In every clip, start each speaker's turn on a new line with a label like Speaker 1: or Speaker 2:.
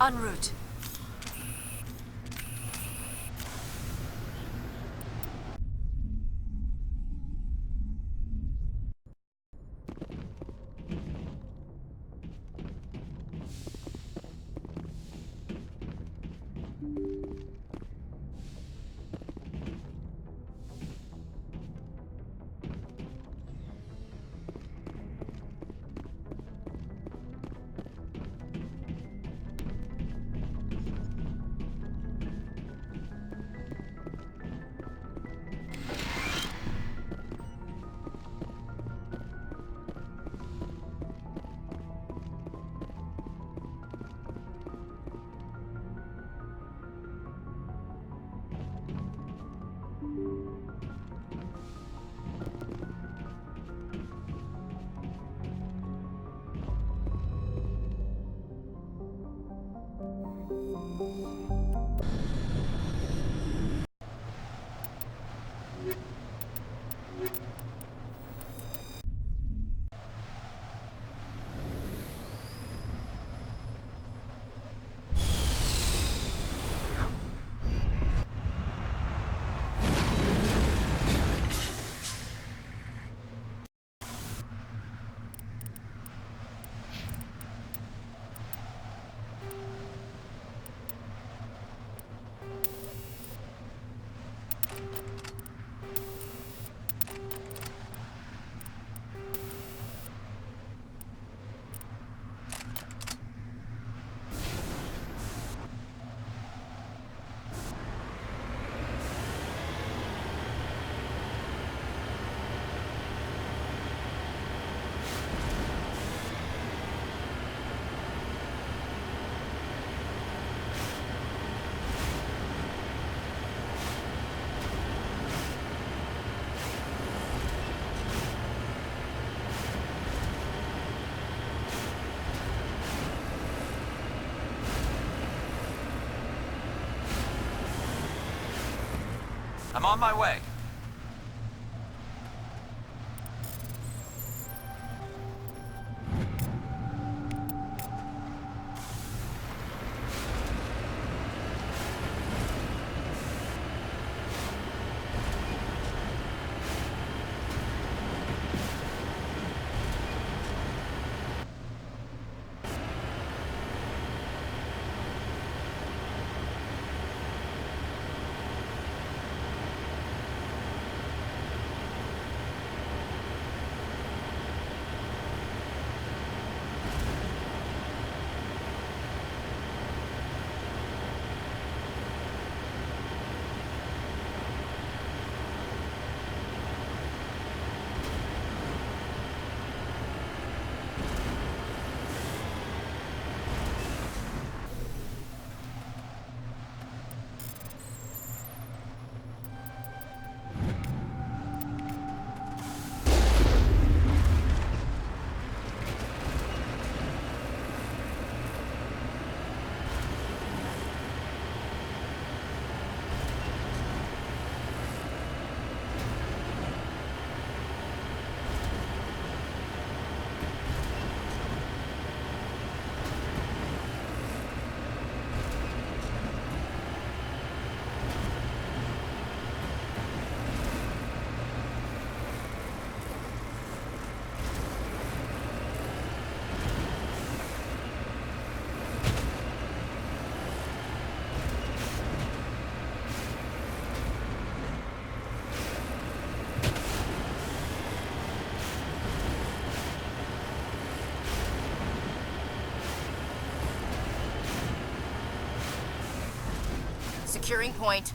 Speaker 1: En route.
Speaker 2: I'm on my way.
Speaker 1: Securing point.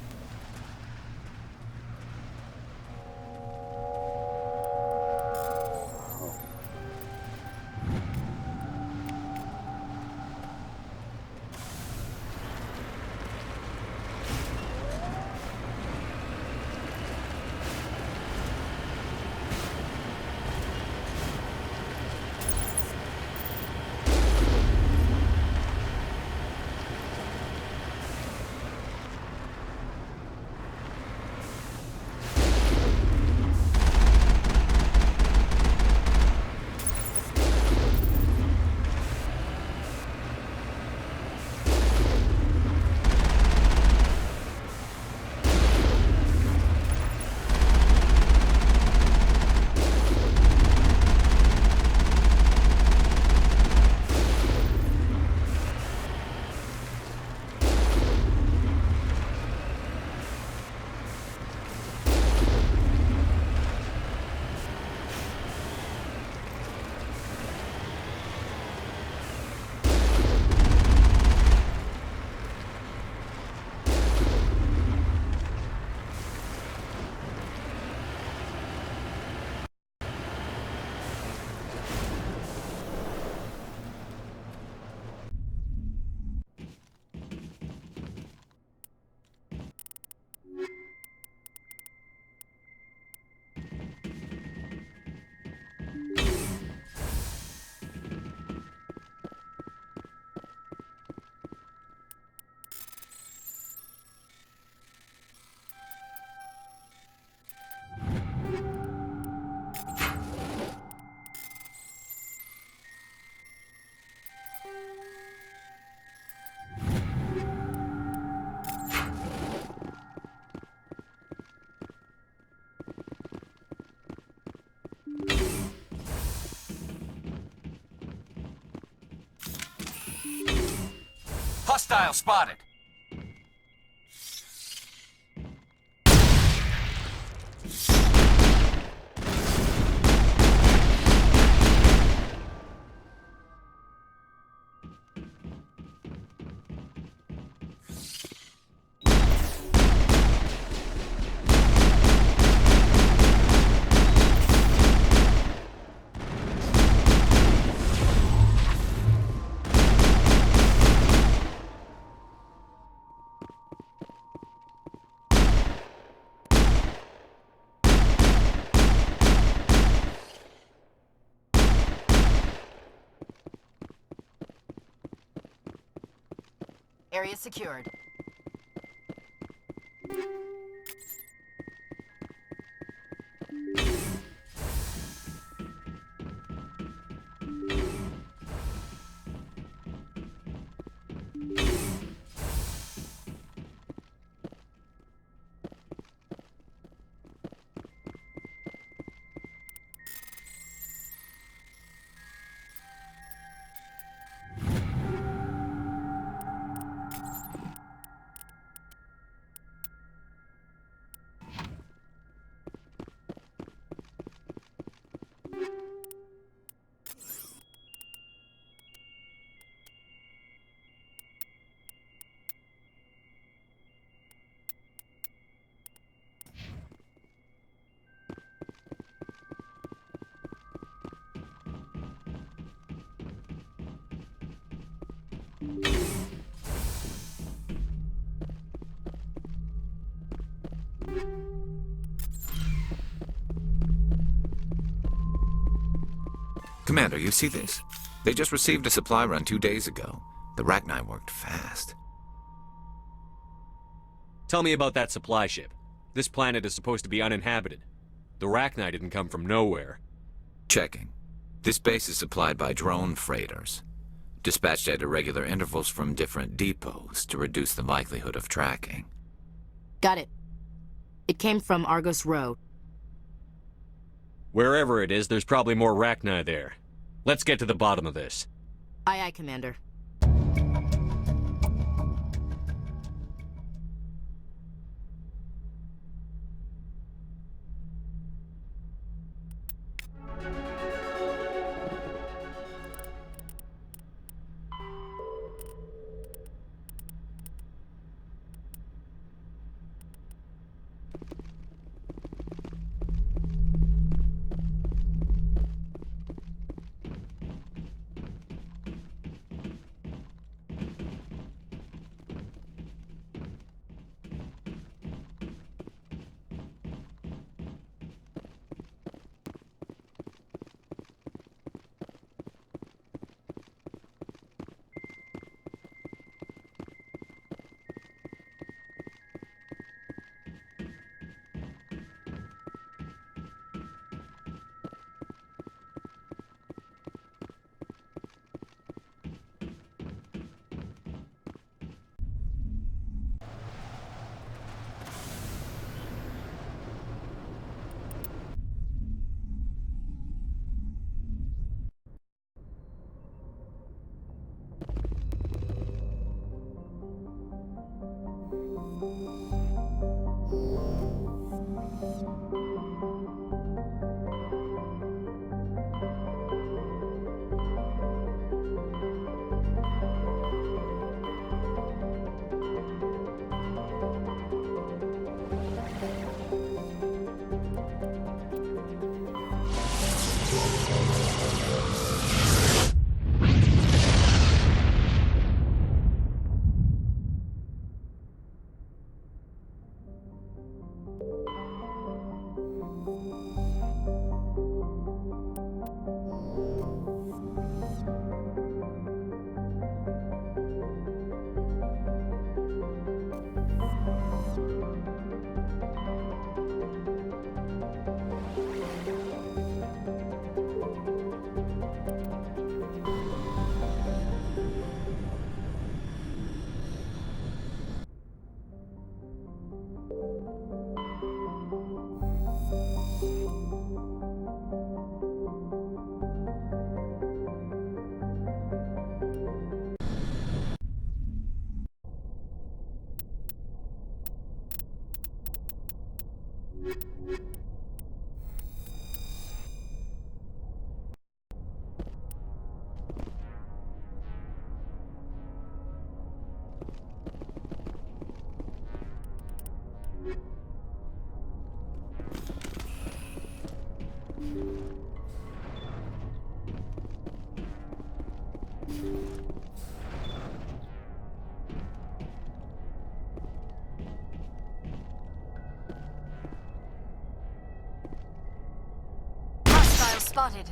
Speaker 2: Hostile spotted.
Speaker 1: Area secured.
Speaker 3: Commander, you see this? They just received a supply run 2 days ago. The Rachni worked fast.
Speaker 4: Tell me about that supply ship. This planet is supposed to be uninhabited. The Rachni didn't come from nowhere.
Speaker 3: Checking. This base is supplied by drone freighters, dispatched at irregular intervals from different depots to reduce the likelihood of tracking.
Speaker 1: Got it. It came from Argos Row.
Speaker 4: Wherever it is, there's probably more Rachni there. Let's get to the bottom of this.
Speaker 1: Aye, aye, Commander.
Speaker 5: Hostile spotted.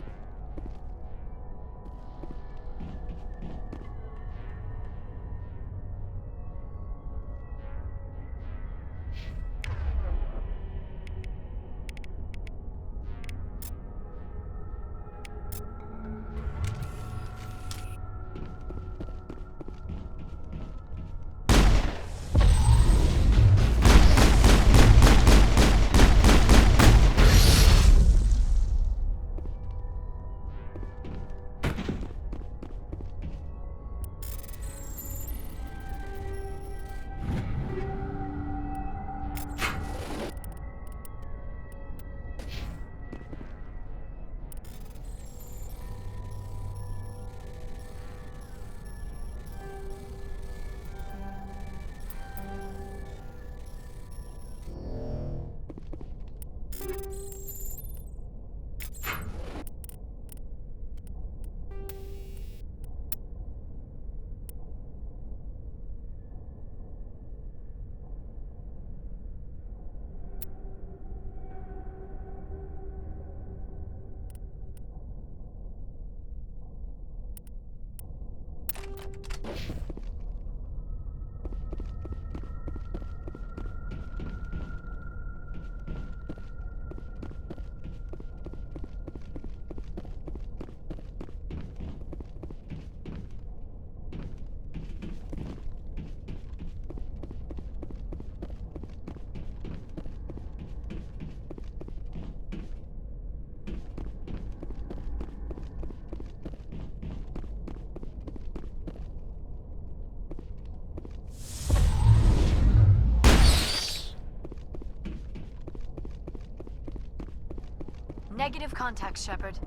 Speaker 5: Negative contact, Shepard.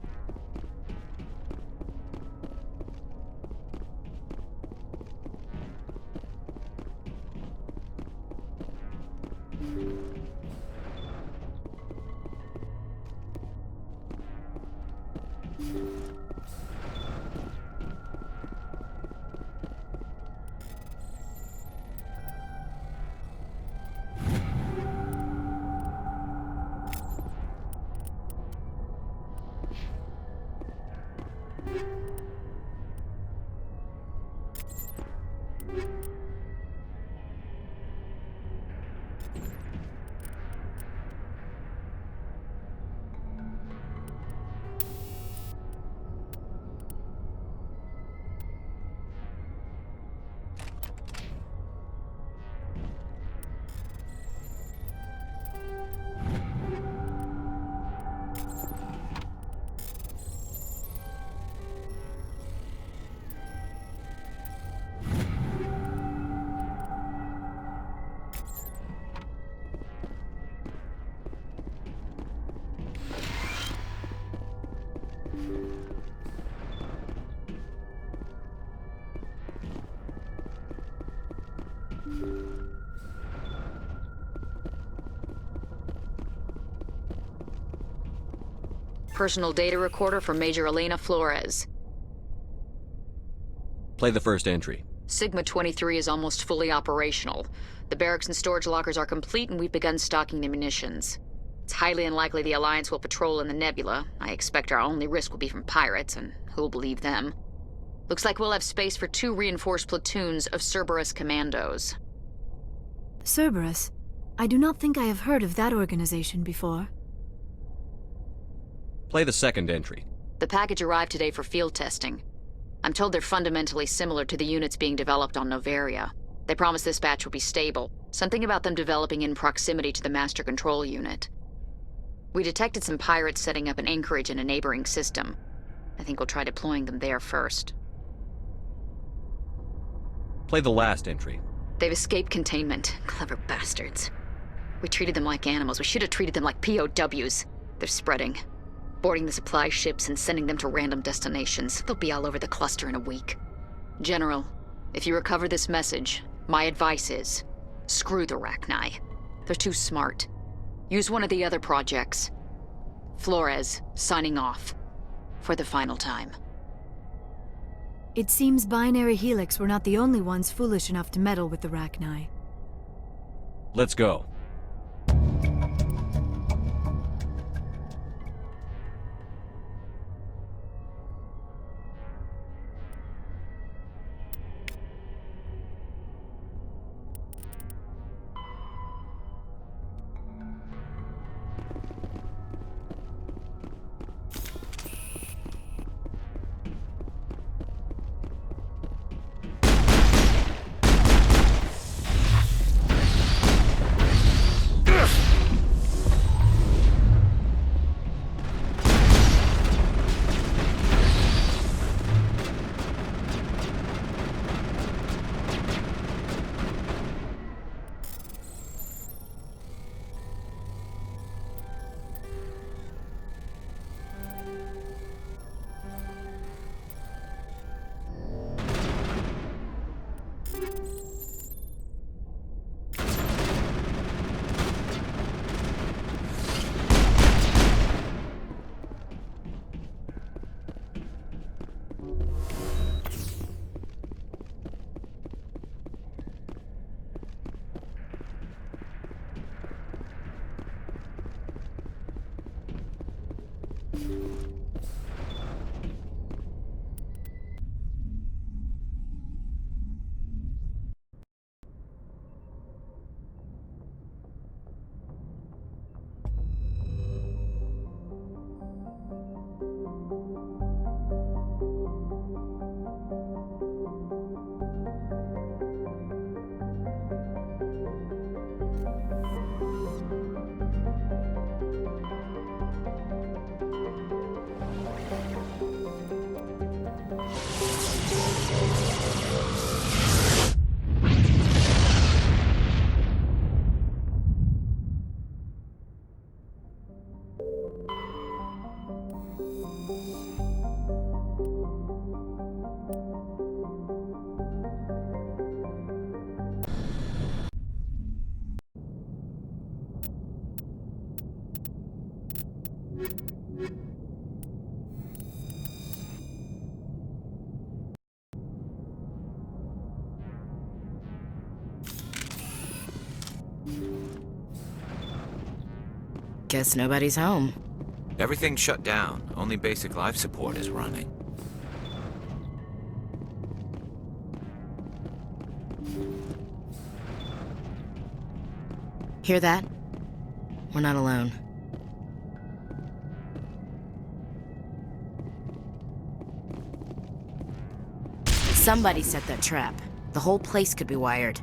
Speaker 6: Personal data recorder for Major Elena Flores.
Speaker 4: Play the first entry.
Speaker 6: Sigma 23 is almost fully operational. The barracks and storage lockers are complete, and we've begun stocking the munitions. It's highly unlikely the Alliance will patrol in the nebula. I expect our only risk will be from pirates, and who'll believe them? Looks like we'll have space for 2 reinforced platoons of Cerberus commandos.
Speaker 7: Cerberus? I do not think I have heard of that organization before.
Speaker 4: Play the second entry.
Speaker 6: The package arrived today for field testing. I'm told they're fundamentally similar to the units being developed on Noveria. They promise this batch will be stable. Something about them developing in proximity to the Master Control Unit. We detected some pirates setting up an anchorage in a neighboring system. I think we'll try deploying them there first.
Speaker 4: Play the last entry.
Speaker 6: They've escaped containment. Clever bastards. We treated them like animals. We should have treated them like POWs. They're spreading. Boarding the supply ships and sending them to random destinations. They'll be all over the cluster in a week. General, if you recover this message, my advice is, screw the Rachni. They're too smart. Use one of the other projects. Flores, signing off. For the final time.
Speaker 7: It seems Binary Helix were not the only ones foolish enough to meddle with the Rachni.
Speaker 4: Let's go.
Speaker 1: Guess nobody's home.
Speaker 3: Everything's shut down. Only basic life support is running.
Speaker 1: Hear that? We're not alone. Somebody set that trap. The whole place could be wired.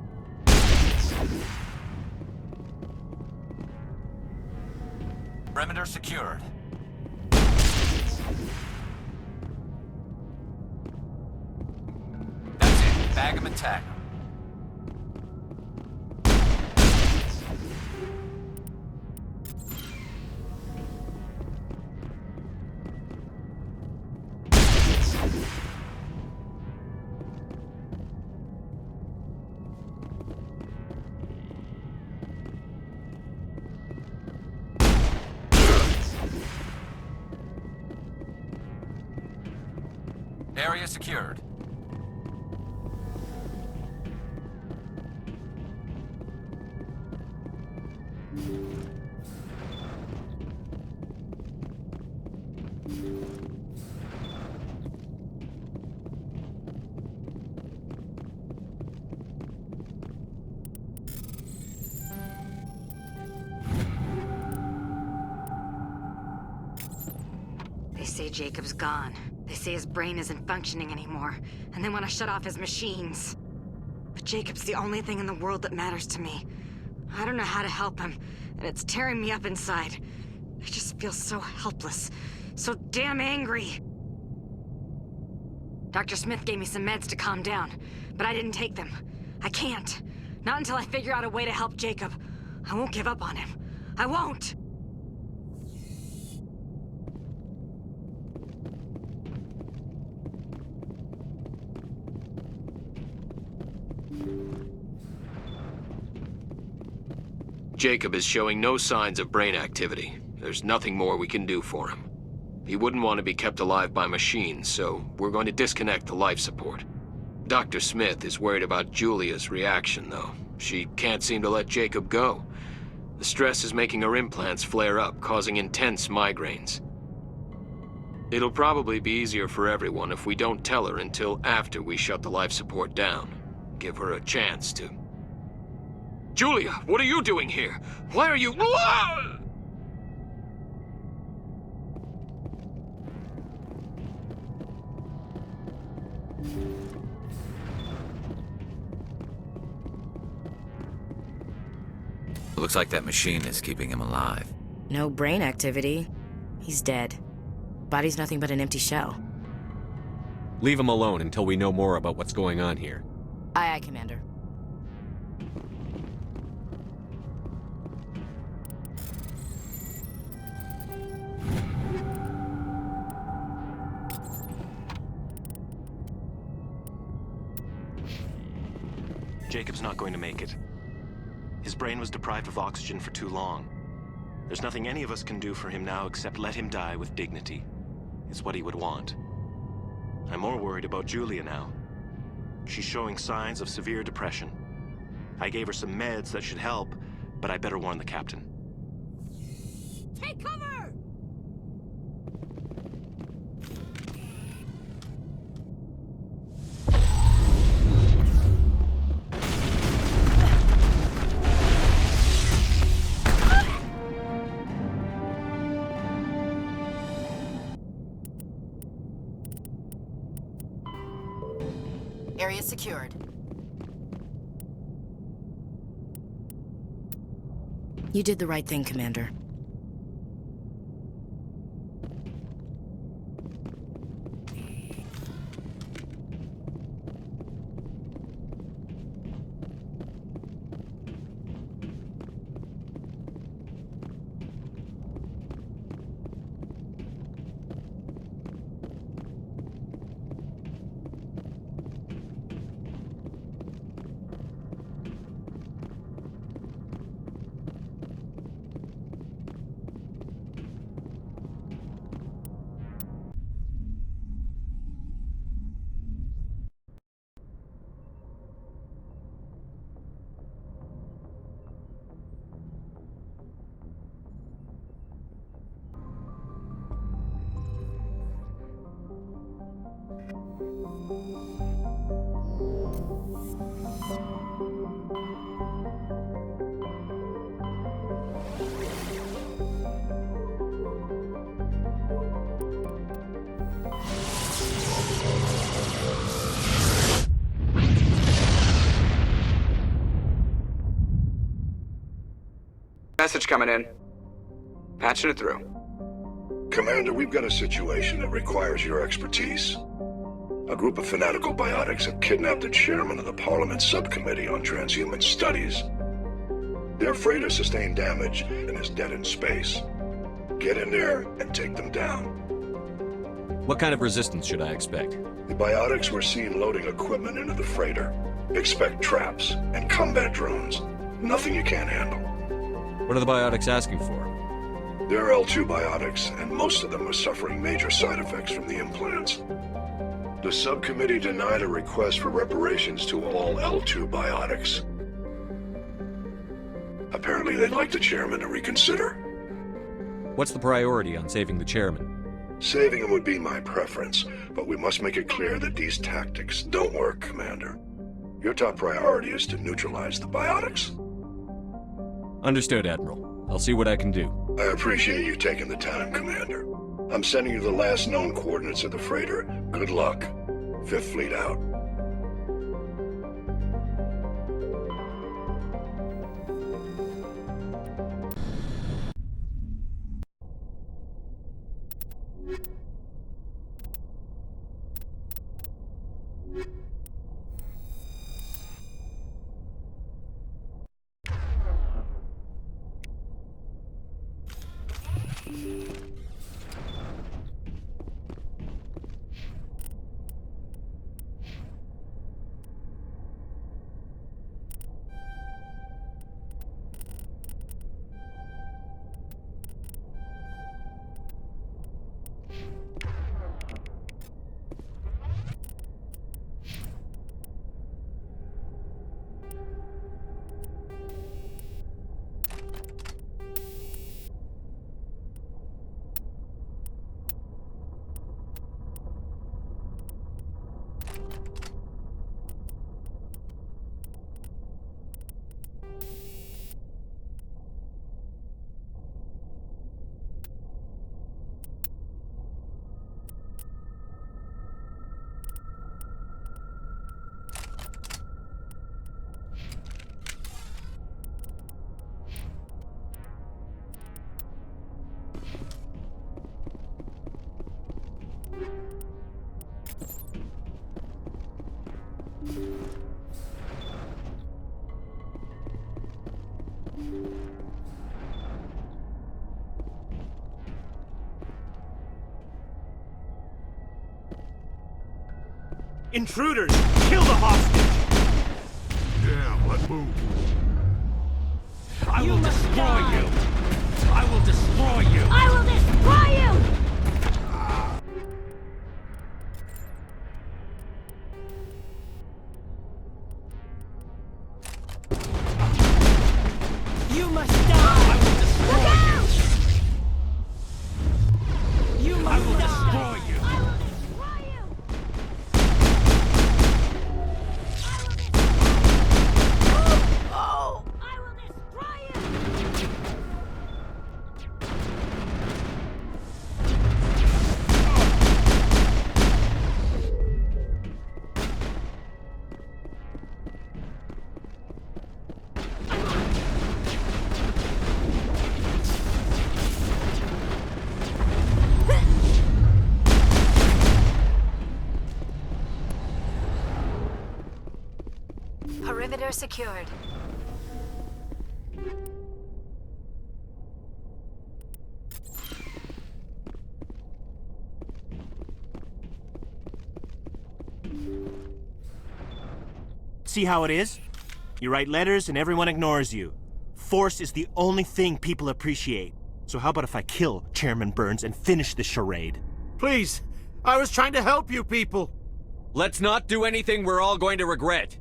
Speaker 2: Perimeter secured. That's it. Bag 'em and tag 'em. Area secured.
Speaker 8: They say Jacob's gone. They say his brain isn't functioning anymore, and they want to shut off his machines. But Jacob's the only thing in the world that matters to me. I don't know how to help him, and it's tearing me up inside. I just feel so helpless, so damn angry. Dr. Smith gave me some meds to calm down, but I didn't take them. I can't. Not until I figure out a way to help Jacob. I won't give up on him. I won't!
Speaker 9: Jacob is showing no signs of brain activity. There's nothing more we can do for him. He wouldn't want to be kept alive by machines, so we're going to disconnect the life support. Dr. Smith is worried about Julia's reaction, though. She can't seem to let Jacob go. The stress is making her implants flare up, causing intense migraines. It'll probably be easier for everyone if we don't tell her until after we shut the life support down. Give her a chance to... Julia, what are you doing here? Why are you...
Speaker 3: Looks like that machine is keeping him alive.
Speaker 1: No brain activity. He's dead. Body's nothing but an empty shell.
Speaker 4: Leave him alone until we know more about what's going on here.
Speaker 1: Aye, aye, Commander.
Speaker 10: Jacob's not going to make it. His brain was deprived of oxygen for too long. There's nothing any of us can do for him now except let him die with dignity. It's what he would want. I'm more worried about Julia now. She's showing signs of severe depression. I gave her some meds that should help, but I better warn the captain.
Speaker 1: Take cover! Area secured. You did the right thing, Commander.
Speaker 11: Message coming in. Patching it through.
Speaker 12: Commander, we've got a situation that requires your expertise. A group of fanatical biotics have kidnapped the chairman of the Parliament Subcommittee on Transhuman Studies. Their freighter sustained damage and is dead in space. Get in there and take them down.
Speaker 4: What kind of resistance should I expect?
Speaker 12: The biotics were seen loading equipment into the freighter. Expect traps and combat drones. Nothing you can't handle.
Speaker 4: What are the biotics asking for?
Speaker 12: They're L2 biotics, and most of them are suffering major side effects from the implants. The subcommittee denied a request for reparations to all L2 biotics. Apparently they'd like the chairman to reconsider.
Speaker 4: What's the priority on saving the chairman?
Speaker 12: Saving him would be my preference, but we must make it clear that these tactics don't work, Commander. Your top priority is to neutralize the biotics.
Speaker 4: Understood, Admiral. I'll see what I can do.
Speaker 12: I appreciate you taking the time, Commander. I'm sending you the last known coordinates of the freighter. Good luck. Fifth Fleet out.
Speaker 13: Intruders! Kill the hostage!
Speaker 12: Yeah, let's move.
Speaker 14: I will destroy you! I will destroy you!
Speaker 5: I will destroy you!
Speaker 14: You must die! I will destroy you! You must die! Destroy you!
Speaker 5: I will destroy you!
Speaker 14: Oh!
Speaker 5: I will destroy you! Perimeter secured.
Speaker 13: See how it is? You write letters and everyone ignores you. Force is the only thing people appreciate. So how about if I kill Chairman Burns and finish this charade?
Speaker 15: Please, I was trying to help you people.
Speaker 4: Let's not do anything we're all going to regret.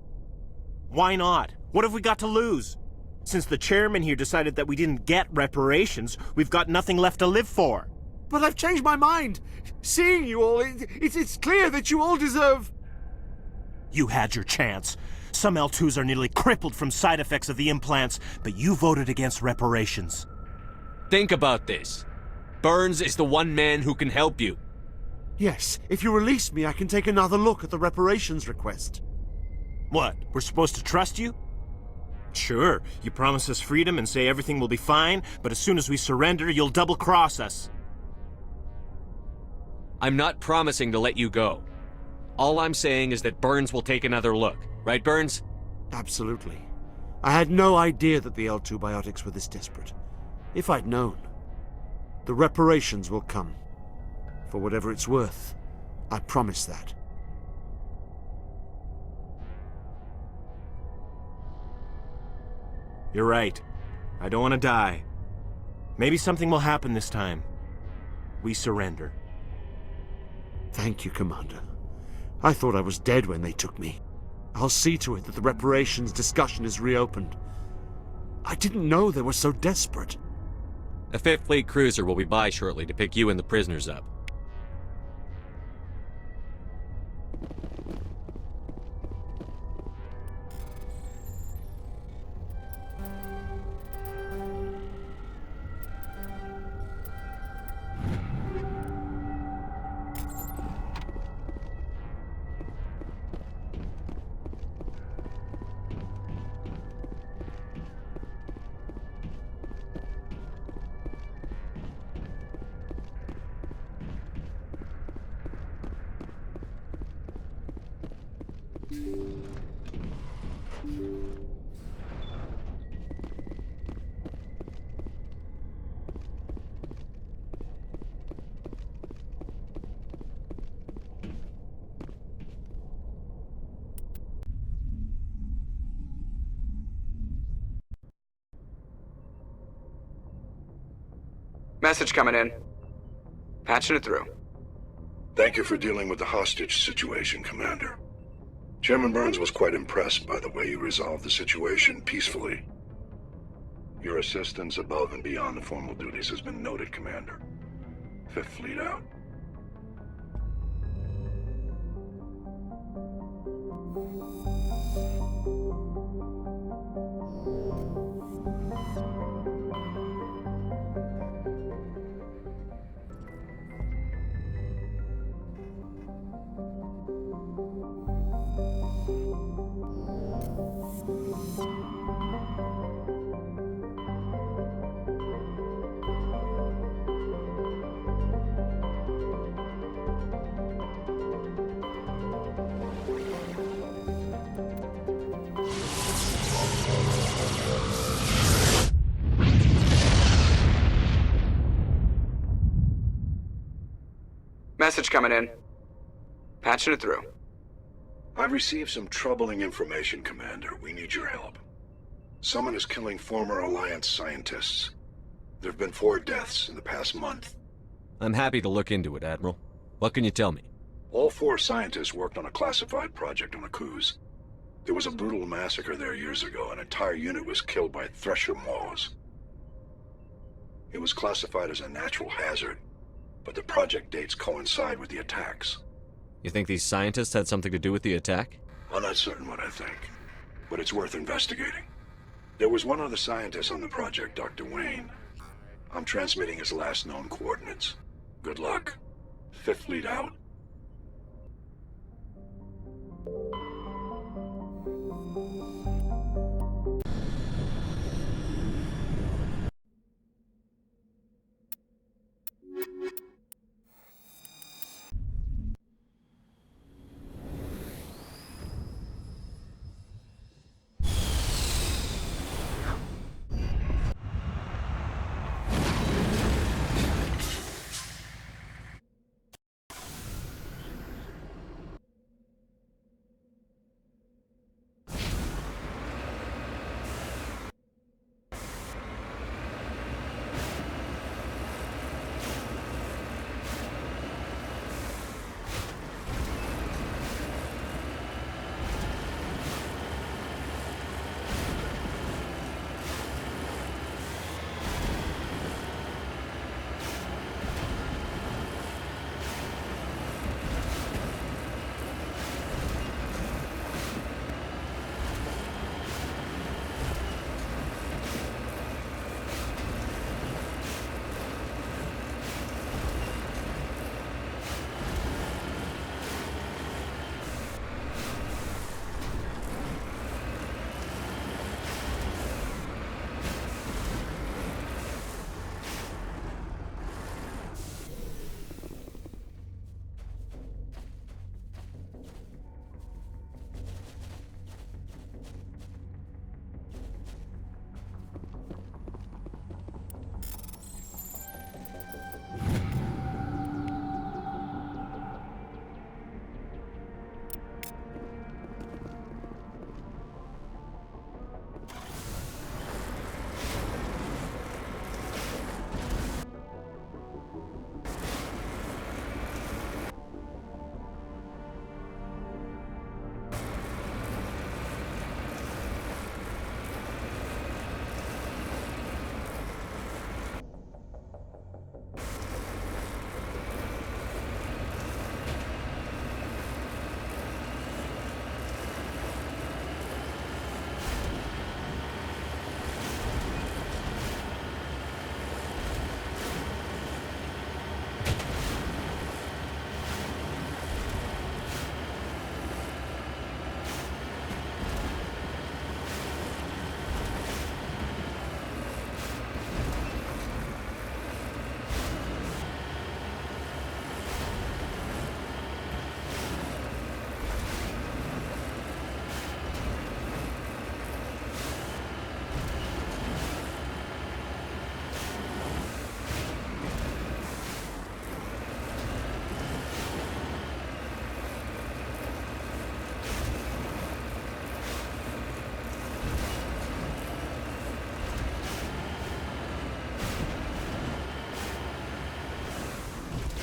Speaker 13: Why not? What have we got to lose? Since the chairman here decided that we didn't get reparations, we've got nothing left to live for.
Speaker 15: But I've changed my mind. Seeing you all, it's clear that you all deserve...
Speaker 13: You had your chance. Some L2s are nearly crippled from side effects of the implants, but you voted against reparations.
Speaker 4: Think about this. Burns is the one man who can help you.
Speaker 15: Yes, if you release me, I can take another look at the reparations request.
Speaker 13: What, we're supposed to trust you? Sure, you promise us freedom and say everything will be fine, but as soon as we surrender, you'll double-cross us.
Speaker 4: I'm not promising to let you go. All I'm saying is that Burns will take another look. Right, Burns?
Speaker 15: Absolutely. I had no idea that the L2 biotics were this desperate. If I'd known, the reparations will come. For whatever it's worth, I promise that.
Speaker 13: You're right. I don't want to die. Maybe something will happen this time. We surrender.
Speaker 15: Thank you, Commander. I thought I was dead when they took me. I'll see to it that the reparations discussion is reopened. I didn't know they were so desperate.
Speaker 4: A 5th Fleet cruiser will be by shortly to pick you and the prisoners up.
Speaker 11: Message coming in. Patching it through.
Speaker 12: Thank you for dealing with the hostage situation, Commander. Chairman Burns was quite impressed by the way you resolved the situation peacefully. Your assistance above and beyond the formal duties has been noted, Commander. 5th Fleet out.
Speaker 11: Message coming in. Patching it through.
Speaker 12: I've received some troubling information, Commander. We need your help. Someone is killing former Alliance scientists. There have been 4 deaths in the past month.
Speaker 4: I'm happy to look into it, Admiral. What can you tell me?
Speaker 12: All 4 scientists worked on a classified project on Akuz. There was a brutal massacre there years ago. An entire unit was killed by Thresher Maws. It was classified as a natural hazard, but the project dates coincide with the attacks.
Speaker 4: You think these scientists had something to do with the attack?
Speaker 12: I'm not certain what I think, but it's worth investigating. There was one other scientist on the project, Dr. Wayne. I'm transmitting his last known coordinates. Good luck. 5th Fleet out.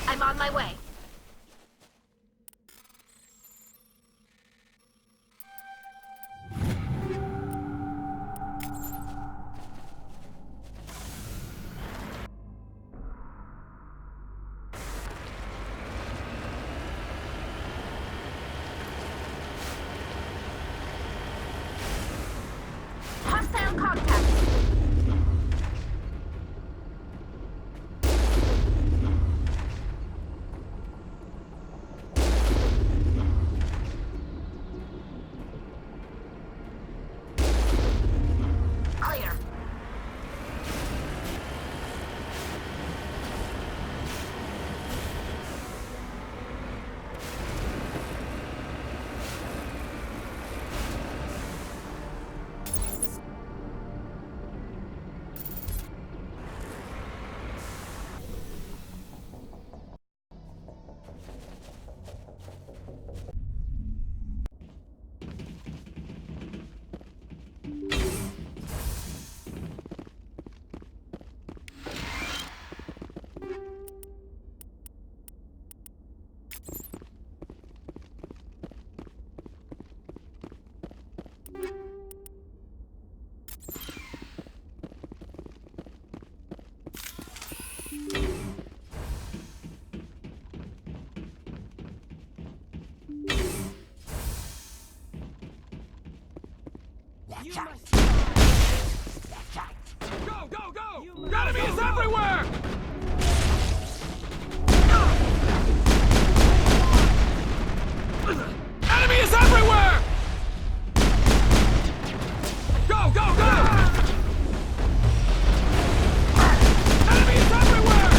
Speaker 5: I'm on my way. Hostile contact.
Speaker 14: Go, go, go! Enemies everywhere! Enemy is everywhere! Go, go, go! Enemy is everywhere!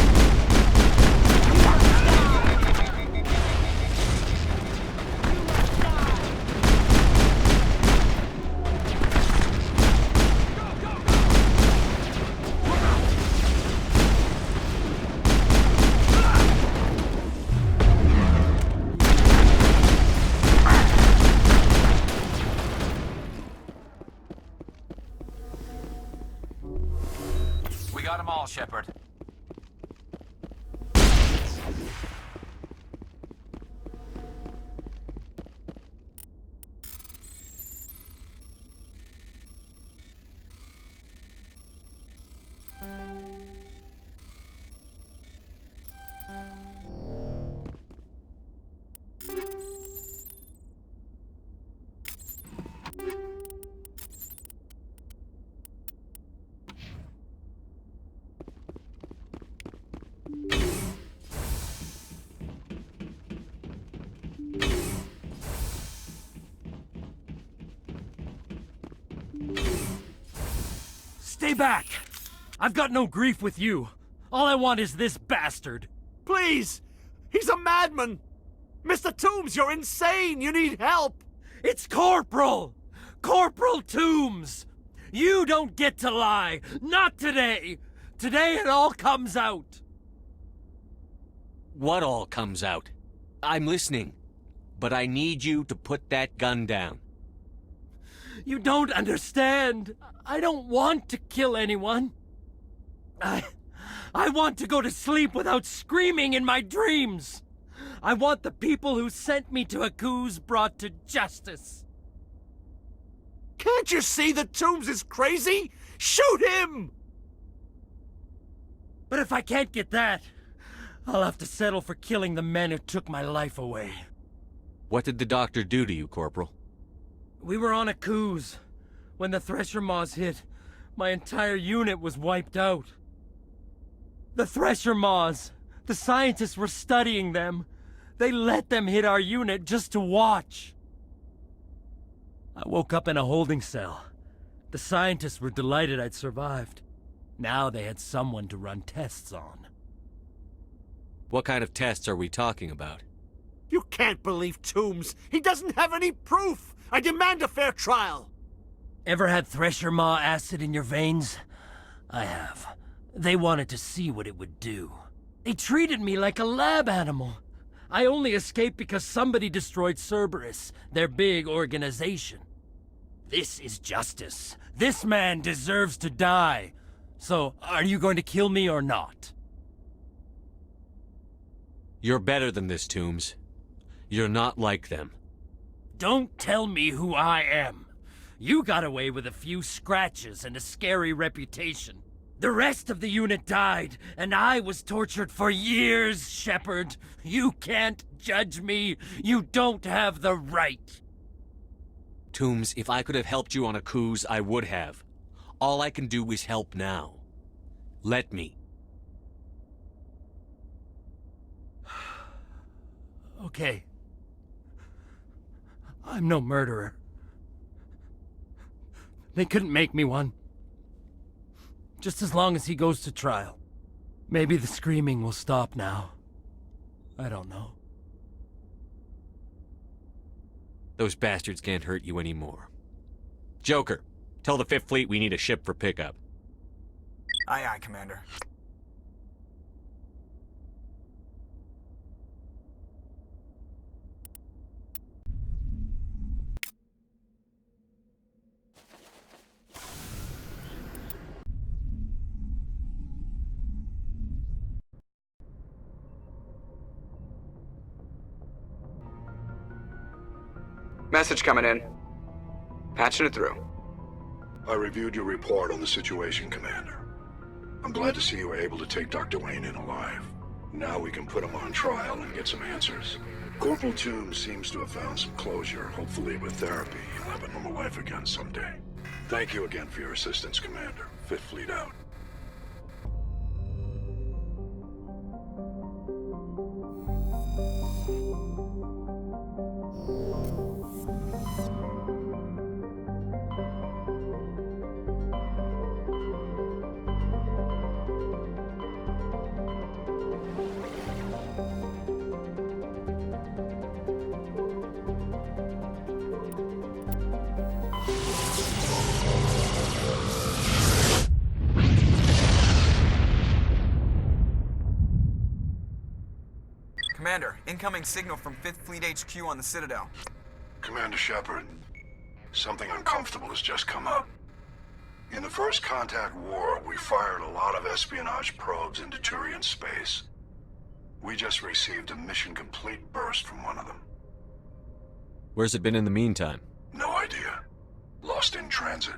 Speaker 2: We got them all, Shepard.
Speaker 14: Stay back! I've got no grief with you. All I want is this bastard.
Speaker 15: Please! He's a madman! Mr. Toombs, you're insane! You need help!
Speaker 14: It's Corporal! Corporal Toombs! You don't get to lie! Not today! Today it all comes out!
Speaker 4: What all comes out? I'm listening. But I need you to put that gun down.
Speaker 14: You don't understand. I don't want to kill anyone. I want to go to sleep without screaming in my dreams. I want the people who sent me to Akuz brought to justice.
Speaker 15: Can't you see that Toombs is crazy? Shoot him!
Speaker 14: But if I can't get that, I'll have to settle for killing the men who took my life away.
Speaker 4: What did the doctor do to you, Corporal?
Speaker 14: We were on Akuz. When the Thresher Maws hit, my entire unit was wiped out. The Thresher Maws, the scientists were studying them. They let them hit our unit just to watch. I woke up in a holding cell. The scientists were delighted I'd survived. Now they had someone to run tests on.
Speaker 4: What kind of tests are we talking about?
Speaker 15: You can't believe Toombs. He doesn't have any proof. I demand a fair trial.
Speaker 14: Ever had Thresher Maw acid in your veins? I have. They wanted to see what it would do. They treated me like a lab animal. I only escaped because somebody destroyed Cerberus, their big organization. This is justice. This man deserves to die. So, are you going to kill me or not?
Speaker 4: You're better than this, Toombs. You're not like them.
Speaker 14: Don't tell me who I am. You got away with a few scratches and a scary reputation. The rest of the unit died, and I was tortured for years, Shepard. You can't judge me. You don't have the right.
Speaker 4: Toombs, if I could have helped you on Akuz, I would have. All I can do is help now. Let me.
Speaker 14: Okay. I'm no murderer. They couldn't make me one. Just as long as he goes to trial. Maybe the screaming will stop now. I don't know.
Speaker 4: Those bastards can't hurt you anymore. Joker, tell the Fifth Fleet we need a ship for pickup.
Speaker 16: Aye, aye, Commander.
Speaker 11: Message coming in. Patching it through.
Speaker 12: I reviewed your report on the situation, Commander. I'm glad to see you were able to take Dr. Wayne in alive. Now we can put him on trial and get some answers. Corporal Toombs seems to have found some closure. Hopefully with therapy, he'll have a normal life again someday. Thank you again for your assistance, Commander. Fifth Fleet out.
Speaker 16: Commander, incoming signal from 5th Fleet HQ on the Citadel.
Speaker 12: Commander Shepard, something uncomfortable has just come up. In the First Contact War, we fired a lot of espionage probes into Turian space. We just received a mission complete burst from one of them.
Speaker 4: Where's it been in the meantime?
Speaker 12: No idea. Lost in transit.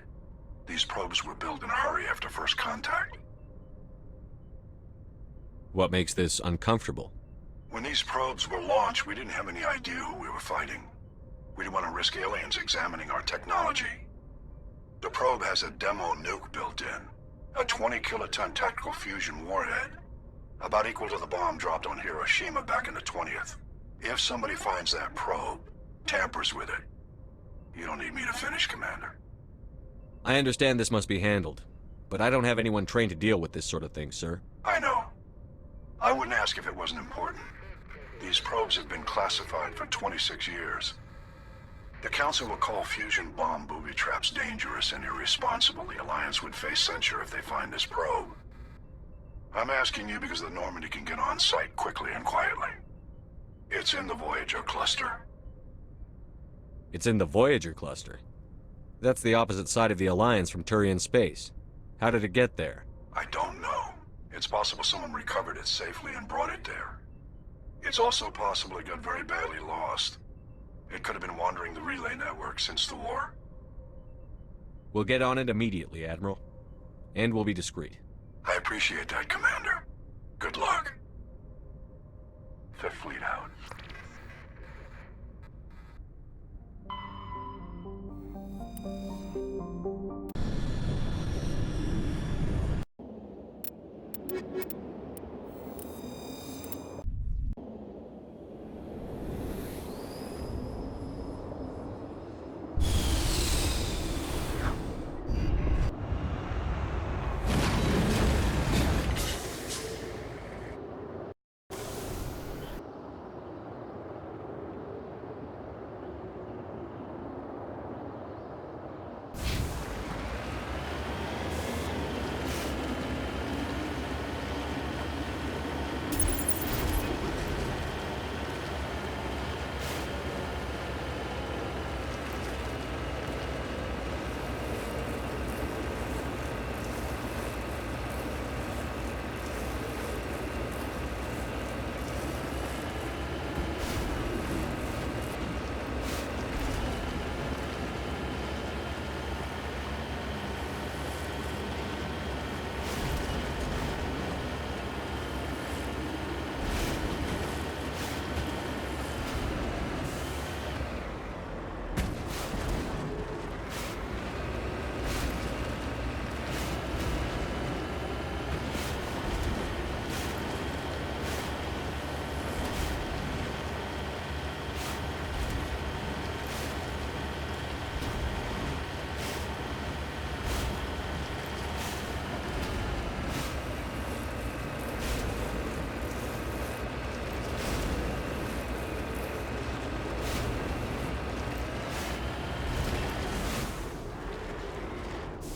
Speaker 12: These probes were built in a hurry after First Contact.
Speaker 4: What makes this uncomfortable?
Speaker 12: When these probes were launched, we didn't have any idea who we were fighting. We didn't want to risk aliens examining our technology. The probe has a demo nuke built in. A 20-kiloton tactical fusion warhead. About equal to the bomb dropped on Hiroshima back in the 20th. If somebody finds that probe, tampers with it, you don't need me to finish, Commander.
Speaker 4: I understand this must be handled, but I don't have anyone trained to deal with this sort of thing, sir.
Speaker 12: I know. I wouldn't ask if it wasn't important. These probes have been classified for 26 years. The Council will call fusion bomb booby traps dangerous and irresponsible. The Alliance would face censure if they find this probe. I'm asking you because the Normandy can get on site quickly and quietly. It's in the Voyager cluster.
Speaker 4: It's in the Voyager cluster. That's the opposite side of the Alliance from Turian space. How did it get there?
Speaker 12: I don't know. It's possible someone recovered it safely and brought it there. It's also possible it got very badly lost. It could have been wandering the relay network since the war.
Speaker 4: We'll get on it immediately, Admiral. And we'll be discreet.
Speaker 12: I appreciate that, Commander. Good luck. Fifth Fleet out.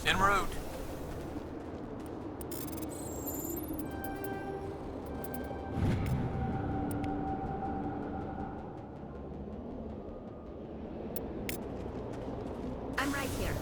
Speaker 2: En route.
Speaker 5: I'm right here.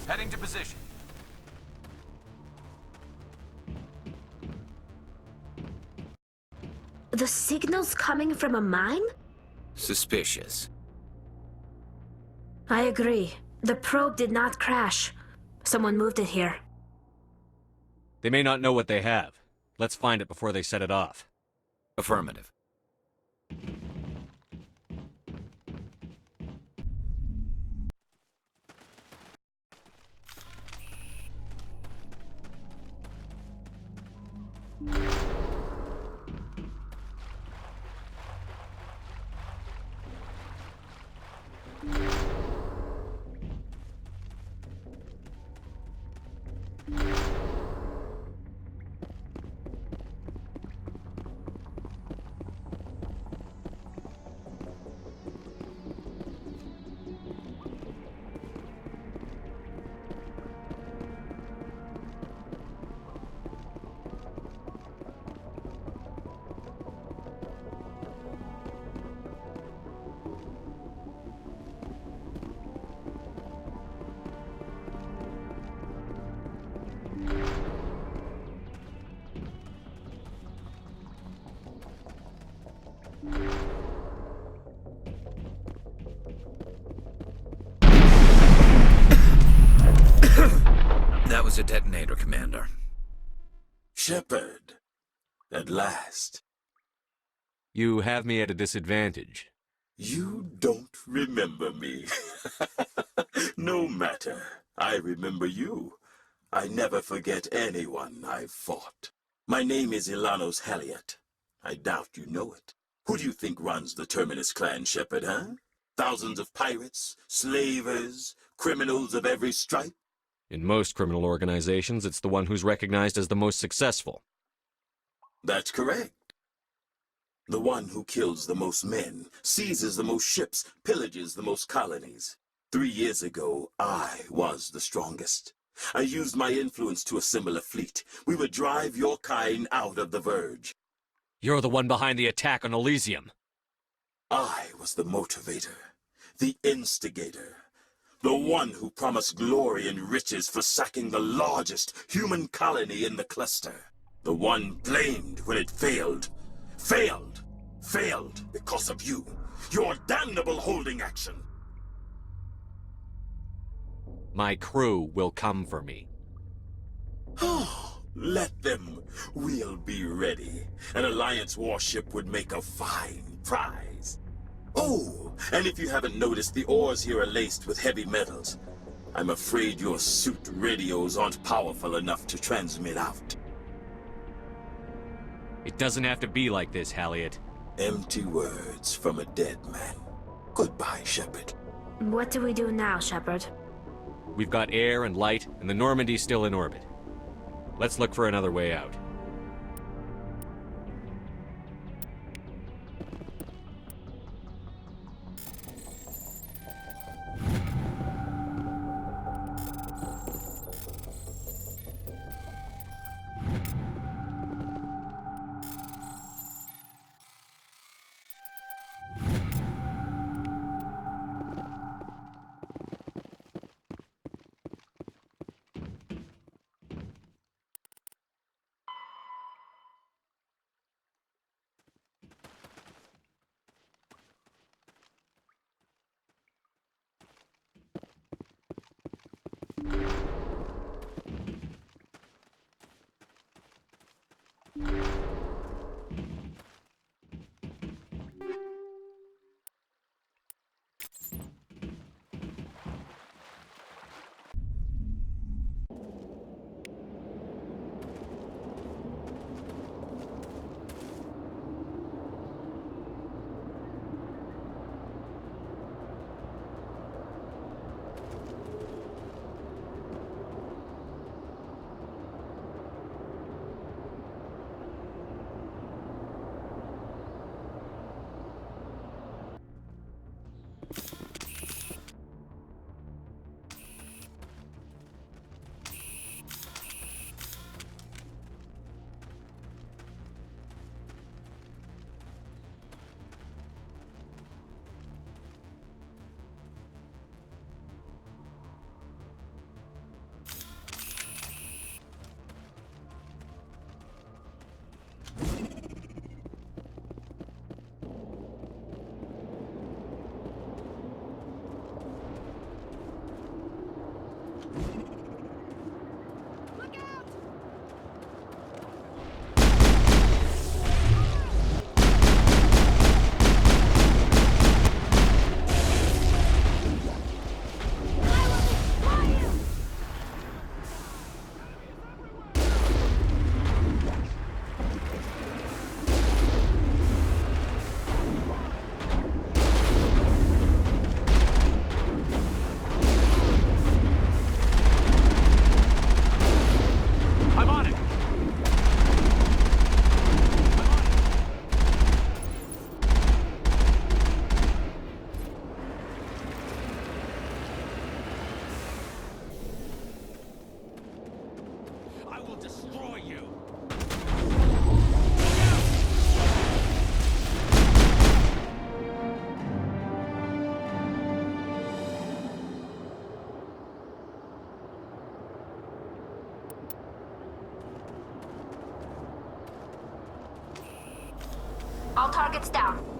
Speaker 2: Heading to position.
Speaker 5: The signal's coming from a mine?
Speaker 3: Suspicious.
Speaker 5: I agree. The probe did not crash. Someone moved it here.
Speaker 4: They may not know what they have. Let's find it before they set it off.
Speaker 3: Affirmative. That was a detonator, Commander.
Speaker 17: Shepard. At last.
Speaker 4: You have me at a disadvantage.
Speaker 17: You don't remember me. No matter. I remember you. I never forget anyone I've fought. My name is Ilanos Halliot. I doubt you know it. Who do you think runs the Terminus clan, Shepard, huh? Thousands of pirates, slavers, criminals of every stripe?
Speaker 4: In most criminal organizations, it's the one who's recognized as the most successful.
Speaker 17: That's correct. The one who kills the most men, seizes the most ships, pillages the most colonies. 3 years ago, I was the strongest. I used my influence to assemble a fleet. We would drive your kind out of the Verge.
Speaker 4: You're the one behind the attack on Elysium.
Speaker 17: I was the motivator, the instigator. The one who promised glory and riches for sacking the largest human colony in the cluster. The one blamed when it failed. Failed! Failed because of you. Your damnable holding action.
Speaker 4: My crew will come for me.
Speaker 17: Oh, let them. We'll be ready. An Alliance warship would make a fine prize. Oh, and if you haven't noticed, the ores here are laced with heavy metals. I'm afraid your suit radios aren't powerful enough to transmit out.
Speaker 4: It doesn't have to be like this, Halliot.
Speaker 17: Empty words from a dead man. Goodbye, Shepard.
Speaker 5: What do we do now, Shepard?
Speaker 4: We've got air and light, and the Normandy's still in orbit. Let's look for another way out. destroy you!
Speaker 5: All targets down.